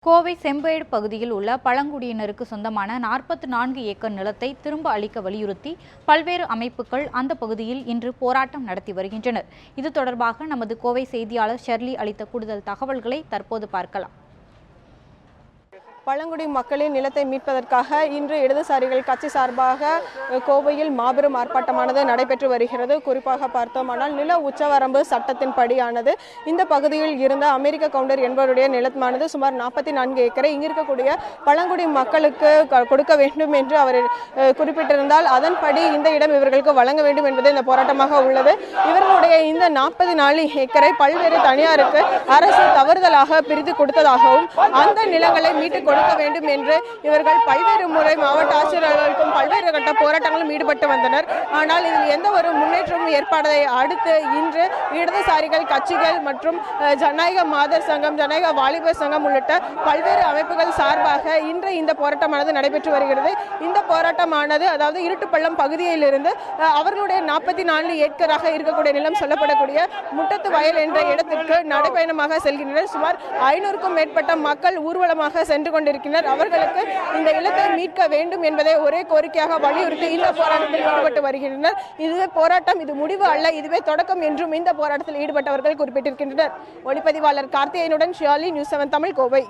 கோவை செம்பேடு பகுதியில் உள்ள பழங்குடியினருக்கு சொந்தமான 44 ஏக்கர் நிலத்தை திரும்ப அளிக்க வலியுறுத்தி பல்வேறு அமைப்புகள் அந்த பகுதியில் இன்று போராட்டம் நடத்தி வருகின்றனர். இது தொடர்பாக நமது கோவை செய்தியாளர் ஷெர்லி அளித்த கூடுதல் தகவல்களை தற்போது பார்க்கலாம். பழங்குடி மக்களின் நிலத்தை மீட்பதற்காக இன்று இடதுசாரிகள் கட்சி சார்பாக கோவையில் மாபெரும் ஆர்ப்பாட்டமானது நடைபெற்று வருகிறது. குறிப்பாக பார்த்தோமானால் நில உச்சவரம்பு சட்டத்தின் படியானது இந்த பகுதியில் இருந்த அமெரிக்க கவுண்டர் என்பவருடைய நிலமானது சுமார் 44 ஏக்கரை இங்கிருக்கக்கூடிய பழங்குடி மக்களுக்கு கொடுக்க வேண்டும் என்று அவர் குறிப்பிட்டிருந்தால் அதன்படி இந்த இடம் இவர்களுக்கு வழங்க வேண்டும் என்பது இந்த போராட்டமாக உள்ளது. இவர்களுடைய இந்த 44 ஏக்கரை பல்வேறு தனியாருக்கு அரசு தவறுதலாக பிரித்து கொடுத்ததாகவும் அந்த நிலங்களை மீட்டுக் கொடுக்க வேண்டும் என்று இவர்கள் பல்வேறு முறை மாவட்ட ஆட்சியர்களுக்கும் பல்வேறு கட்ட போராட்டங்களும் ஈடுபட்டு வந்தனர். ஆனால் இதில் எந்த ஒரு முன்னேற்றமும் ஏற்பட்டதை அடுத்து இன்று இடதுசாரிகள் கட்சிகள் மற்றும் ஜனநாயக மாதர் சங்கம், ஜனநாயக வாலிபர் சங்கம் உள்ளிட்ட பல்வேறு அமைப்புகள் சார்பாக இன்று இந்த போராட்டமானது நடைபெற்று வருகிறது. இந்த போராட்டமானது அதாவது இருட்டுப்பள்ளம் பகுதியிலிருந்து அவர்களுடைய 44 ஏக்கராக இருக்கக்கூடிய நிலம் சொல்லப்படக்கூடிய முட்டத்து வயல் என்ற இடத்திற்கு நடைபயணமாக செல்கின்றனர். சுமார் 500க்கும் மேற்பட்ட மக்கள் ஊர்வலமாக சென்று கொண்டிருக்கின்றனர். அவர்களுக்கு இந்த நிலத்தை மீட்க வேண்டும் என்பதை ஒரே கோரிக்கையாக வலியுறுத்தி இந்த போராட்டத்தில் ஈடுபட்டு வருகின்றனர். இதுவே போராட்டம், இது முடிவு அல்ல, இதுவே தொடக்கம் என்றும் இந்த போராட்டத்தில் ஈடுபட்டவர்கள் குறிப்பிட்டிருக்கின்றனர். ஒளிப்பதிவாளர் கார்த்திகேயனுடன் ஷியாலி, நியூஸ் 7 தமிழ், கோவை.